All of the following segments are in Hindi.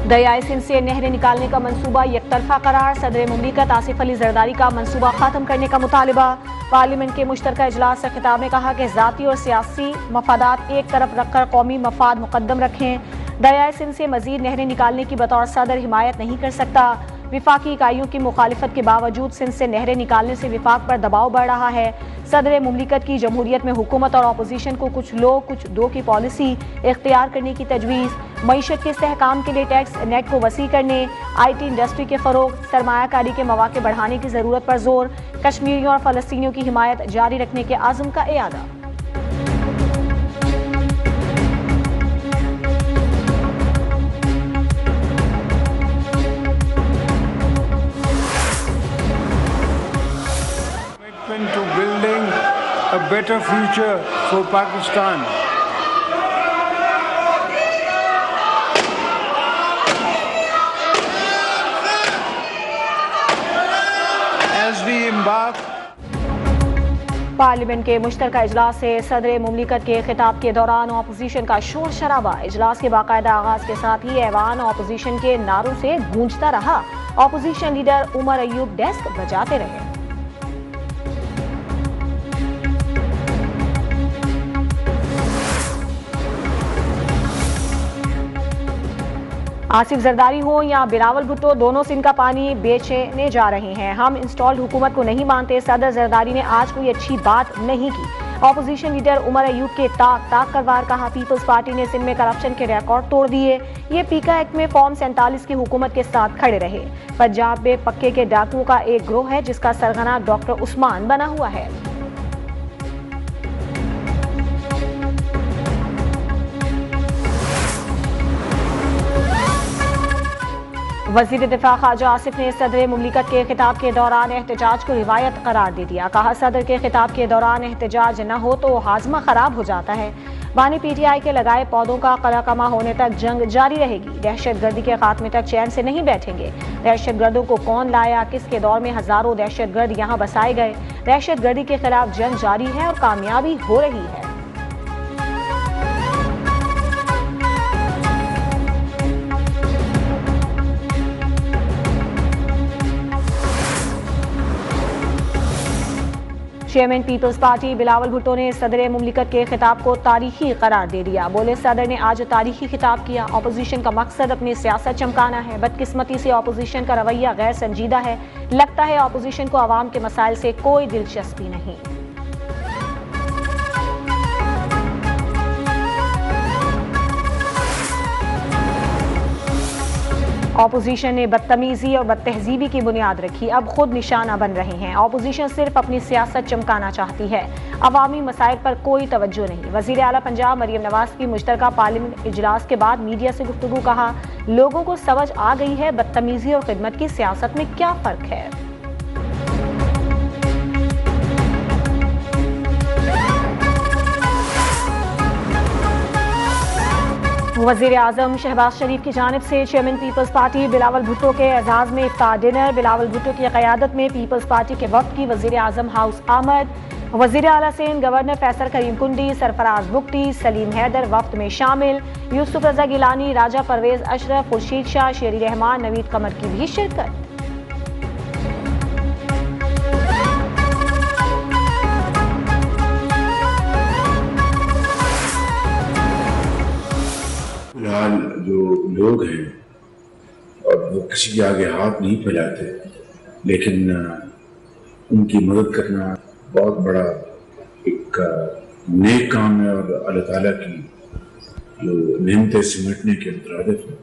दरियाए सिंध से नहरें निकालने का मंसूबा यकतरफा करार। सदर मुमलिकत आसिफ अली जरदारी का मंसूबा खत्म करने का मुतालिबा। पार्लियामेंट के मुश्तरका इजलास से खिताब में कहा कि जाती और सियासी मफादात एक तरफ रखकर कौमी मफाद मुकद्दम रखें। दरियाए सिंध से मजीद नहरें निकालने की बतौर सदर हिमायत नहीं कर सकता। विफाकी इकाइयों की मुखालिफत के बावजूद सिंध से नहरें निकालने से विफाक पर दबाव बढ़ रहा है। सदर मुमलिकत की जमहूरियत में हुकूमत और अपोजिशन को कुछ लोग कुछ दो की पॉलिसी इख्तियार करने की तजवीज़। मईशत के इस्तेहकाम के लिए टैक्स नेट को वसी करने, IT इंडस्ट्री के फरोग, सरमायाकारी के मौके बढ़ाने की जरूरत पर जोर। कश्मीरियों और फलस्तीनियों की हिमायत जारी रखने के आज़म का इरादा। To building a better future for Pakistan. As we embark. Parliament के मुश्तरका इजलास से सदर मुमलिकत के खिताब के दौरान अपोजिशन का शोर शराबा। इजलास के बाकायदा आगाज के साथ ही ऐवान अपोजिशन के नारों से गूंजता रहा। Opposition leader Umar Ayub desk बजाते रहे। आसिफ जरदारी हो या बिलावल भुट्टो, दोनों सिंध का पानी बेचने जा रहे हैं। हम इंस्टॉल्ड हुकूमत को नहीं मानते। सदर जरदारी ने आज कोई अच्छी बात नहीं की। अपोजिशन लीडर उमर अयूब के ताक कर वार कहा। पीपल्स पार्टी ने सिंध में करप्शन के रिकॉर्ड तोड़ दिए। ये पीका एक्ट में फॉर्म 47 की हुकूमत के साथ खड़े रहे। पंजाब में पक्के के डाकुओं का एक ग्रोह है जिसका सरगना डॉक्टर उस्मान बना हुआ है। वज़ीर दिफा ख्वाजा आसिफ ने सदर मुमलिकत के खिताब के दौरान एहतजाज को रिवायत करार दे दिया। कहा, सदर के खिताब के दौरान एहतजाज न हो तो हाजमा खराब हो जाता है। बानी PTI के लगाए पौधों का कलाकमा होने तक जंग जारी रहेगी। दहशत गर्दी के खात्मे तक चैन से नहीं बैठेंगे। दहशत गर्दों को कौन लाया, किसके दौर में हजारों दहशत गर्द यहाँ बसाए गए। दहशत गर्दी के खिलाफ जंग जारी है और कामयाबी हो रही है। Chairman Peoples Party Bilawal Bhutto ने सदर मुमलिकत के खिताब को तारीखी करार दे दिया। बोले, सदर ने आज तारीखी खिताब किया। अपोजिशन का मकसद अपनी सियासत चमकाना है। बदकिस्मती से अपोजिशन का रवैया गैर संजीदा है। लगता है अपोजिशन को आवाम के मसाइल से कोई दिलचस्पी नहीं। अपोजिशन ने बदतमीजी और बदतहजीबी की बुनियाद रखी, अब खुद निशाना बन रहे हैं। अपोजिशन सिर्फ अपनी सियासत चमकाना चाहती है, अवामी मसाइल पर कोई तवज्जो नहीं। वज़ीर आला पंजाब मरियम नवाज की मुश्तरका पार्लियामेंट इजलास के बाद मीडिया से गुफ्तगू। कहा, लोगों को समझ आ गई है बदतमीजी और खिदमत की सियासत में क्या फर्क है। वज़ीर आज़म शहबाज शरीफ की जानिब से chairman Peoples Party Bilawal Bhutto के एजाज़ में इफ्तार डिनर। बिलावल भुट्टो की क़यादत में पीपल्स पार्टी के वक्त की वज़ीर आज़म हाउस आमद। वज़ीर आला सिंध गवर्नर फैसल करीम कुंडी, सरफराज बुगटी, सलीम हैदर वफ्त में शामिल। यूसुफ रज़ा गिलानी, राजा परवेज अशरफ, खुर्शीद शाह, शेरी रहमान, नवीद कमर की भी शिरकत। फिलहाल जो लोग हैं और वो किसी के आगे हाथ नहीं फैलाते, लेकिन उनकी मदद करना बहुत बड़ा एक नेक काम है और अल्लाह ताला की जो नेमतें सिमटने के मुताबिक है।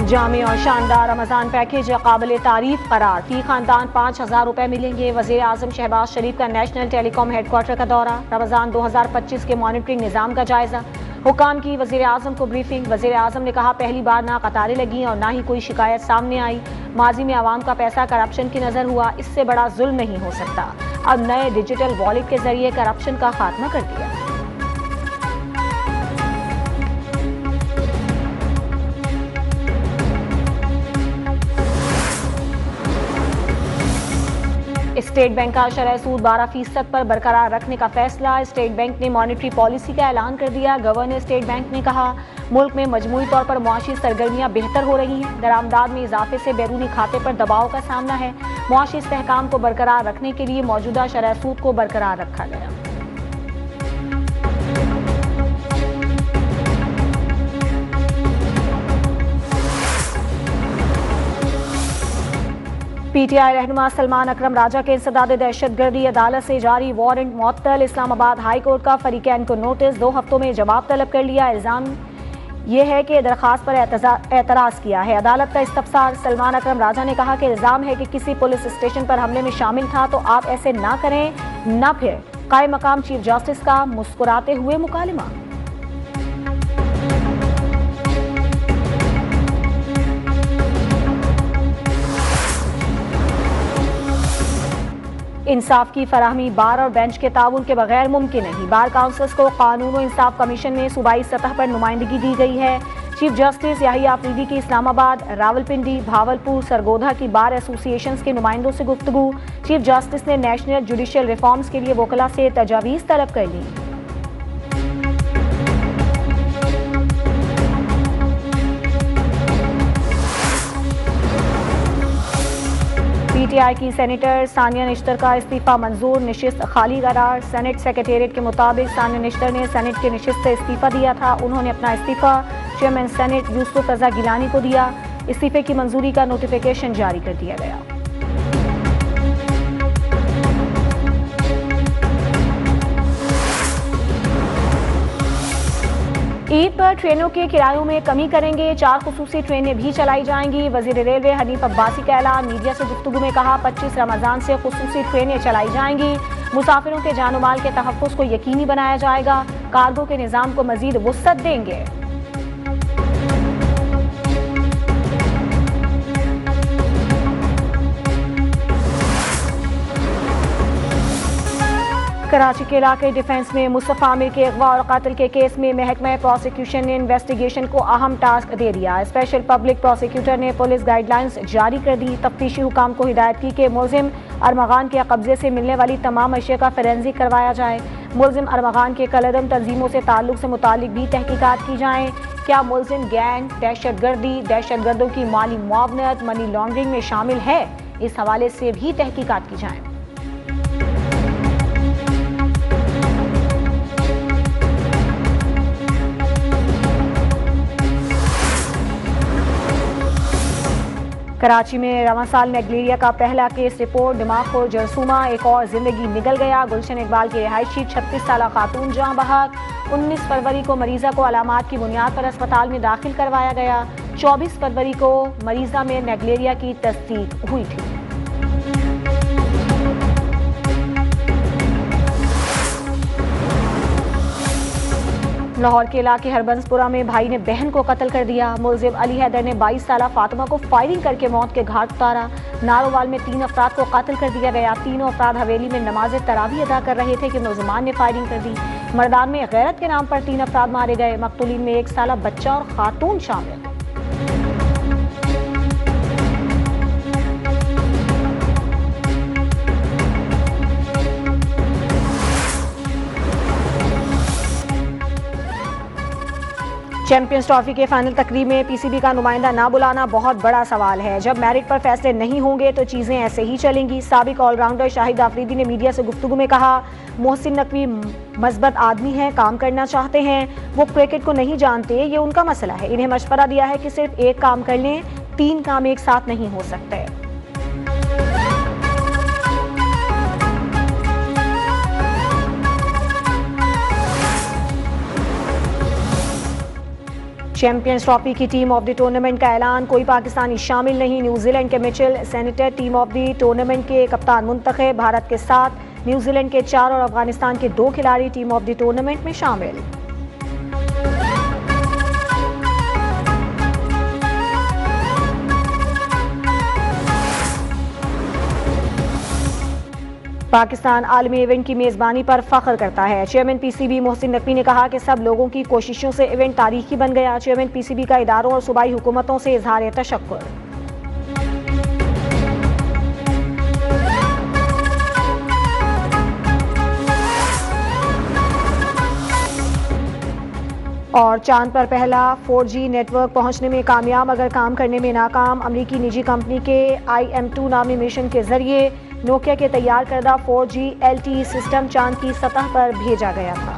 जामे और शानदार रमजान पैकेज काबिल तारीफ करार। फी खानदान 5000 रुपए मिलेंगे। वज़ीर आज़म शहबाज शरीफ का नेशनल टेलीकॉम हेडक्वार्टर का दौरा। रमजान 2025 के मॉनिटरिंग निज़ाम का जायजा। हुकाम की वज़ीर आज़म को ब्रीफिंग। वज़ीर आज़म ने कहा, पहली बार ना कतारें लगी और ना ही कोई शिकायत सामने आई। माजी में आवाम का पैसा करप्शन की नज़र हुआ, इससे बड़ा जुल्म नहीं हो सकता। अब नए डिजिटल वॉलेट के जरिए करप्शन का खात्मा कर दिया। स्टेट बैंक का शरह सूद 12% पर बरकरार रखने का फैसला। स्टेट बैंक ने मॉनेटरी पॉलिसी का ऐलान कर दिया। गवर्नर स्टेट बैंक ने कहा, मुल्क में मजमूई तौर पर मुआशी सरगर्मियां बेहतर हो रही हैं। दरामदाद में इजाफे से बैरूनी खाते पर दबाव का सामना है। मुआशी इस्तेहकाम को बरकरार रखने के लिए मौजूदा शरह सूद को बरकरार रखा गया। पीटीआई रहनुमा सलमान अकरम राजा के इंसदाद दहशतगर्दी, अदालत से जारी वारंट मुअत्तल। इस्लामाबाद हाई कोर्ट का फरीकैन को नोटिस, 2 हफ्तों में जवाब तलब कर लिया। इल्जाम यह है कि दरखास्त पर एतराज़ किया है। अदालत का इस्तफसार। सलमान अकरम राजा ने कहा कि इल्जाम है कि किसी पुलिस स्टेशन पर हमले में शामिल था, तो आप ऐसे ना करें, न फिर। कायम मकाम चीफ जस्टिस का मुस्कुराते हुए मुकालमा। इंसाफ की फराहमी बार और बेंच के ताउन के बगैर मुमकिन नहीं। बार काउंसिल्स को कानून और इंसाफ कमीशन में सूबाई सतह पर नुमाइंदगी दी गई है। चीफ जस्टिस याहिया अफरीदी की इस्लामाबाद, रावलपिंडी, भावलपुर, सरगोधा की बार एसोसिएशंस के नुमाइंदों से गुफ्तगू। चीफ जस्टिस ने नेशनल जुडिशियल रिफॉर्म्स के लिए वकला से तजावीज़ तलब कर ली। पीटीआई की सेनेटर सानिया निश्तर का इस्तीफा मंजूर, निशिस्त खाली करार। सेनेट सेक्रेटेरिएट के मुताबिक सानिया निश्तर ने सेनेट की निशिस्त से इस्तीफा दिया था। उन्होंने अपना इस्तीफा चेयरमैन सेनेट यूसुफ रजा गिलानी को दिया। इस्तीफे की मंजूरी का नोटिफिकेशन जारी कर दिया गया। ईद पर ट्रेनों के किरायों में कमी करेंगे, 4 खुसूसी ट्रेनें भी चलाई जाएंगी। वजीर रेलवे हनीफ अब्बासी का ऐलान। मीडिया से गुफ्तगू में कहा, 25 रमजान से खुसूसी ट्रेनें चलाई जाएंगी। मुसाफिरों के जान माल के तहफ़्फ़ुज़ को यकीनी बनाया जाएगा। कार्गो के निज़ाम को मज़ीद वुसअत देंगे। कराची के इलाके डिफेंस में मुस्तफ़ा आमिर के अगवा और कत्ल के केस में महकमा प्रोसिक्यूशन ने इन्वेस्टिगेशन को अहम टास्क दे दिया। स्पेशल पब्लिक प्रोसिक्यूटर ने पुलिस गाइडलाइंस जारी कर दी। तफ्तीशी हुकाम को हिदायत की कि मुलजिम अरमगान के कब्जे से मिलने वाली तमाम अशिया का फोरेंसिक करवाया जाए। मुलजिम अरमगान के कलअदम तंजीमों से ताल्लुक से मुतालिक भी तहकीकात की जाएँ। क्या मुलजिम गैंग, दहशतगर्दी, दहशतगर्दों की माली मुआवनत, मनी लॉन्ड्रिंग में शामिल है, इस हवाले से भी तहकीकात की जाए। कराची में रवां साल नेगलेरिया का पहला केस रिपोर्ट। दिमाग को जरसूमा, एक और जिंदगी निगल गया। गुलशन इकबाल की रिहायशी 36 साल खातून जहां बहक। 19 फरवरी को मरीजा को अलामात की बुनियाद पर अस्पताल में दाखिल करवाया गया। 24 फरवरी को मरीजा में नेगलेरिया की तस्दीक हुई थी। लाहौर के इलाके हरबंसपुरा में भाई ने बहन को कत्ल कर दिया। मुलजिम अली हैदर ने 22 साला फातिमा को फायरिंग करके मौत के घाट उतारा। नारोवाल में 3 अफराद को कत्ल कर दिया गया। तीनों अफराद हवेली में नमाज तरावी अदा कर रहे थे कि मुलजिमान ने फायरिंग कर दी। मर्दान में गैरत के नाम पर 3 अफराद मारे गए। मकतूलीन में 1 साला बच्चा और खातून शामिल। चैंपियंस ट्रॉफी के फाइनल तकरीब में पीसीबी का नुमाइंदा ना बुलाना बहुत बड़ा सवाल है। जब मेरिट पर फैसले नहीं होंगे तो चीज़ें ऐसे ही चलेंगी। साबिक ऑलराउंडर शाहिद आफरीदी ने मीडिया से गुफ्तगू में कहा, मोहसिन नकवी मस्बत आदमी हैं, काम करना चाहते हैं, वो क्रिकेट को नहीं जानते, ये उनका मसला है। इन्हें मशवरा दिया है कि सिर्फ एक काम कर लें, 3 काम एक साथ नहीं हो सकते। चैंपियंस ट्रॉफी की टीम ऑफ द टूर्नामेंट का ऐलान। कोई पाकिस्तानी शामिल नहीं। न्यूजीलैंड के Mitchell senator team of the tournament के कप्तान मुंतखब। भारत के 7, न्यूजीलैंड के 4 और अफगानिस्तान के 2 खिलाड़ी टीम ऑफ द टूर्नामेंट में शामिल। पाकिस्तान आलमी इवेंट की मेज़बानी पर फख्र करता है। चेयरमैन पीसीबी मोहसिन नकवी ने कहा कि सब लोगों की कोशिशों से इवेंट तारीखी बन गया। चेयरमैन पीसीबी का इदारों और सूबाई हुकूमतों से इजहार तशक्कुर। और चांद पर पहला 4G नेटवर्क पहुंचने में कामयाब मगर काम करने में नाकाम। अमरीकी निजी कंपनी के IM-2 नामी मिशन के जरिए नोकिया के तैयार करदा 4G LTE सिस्टम चांद की सतह पर भेजा गया था।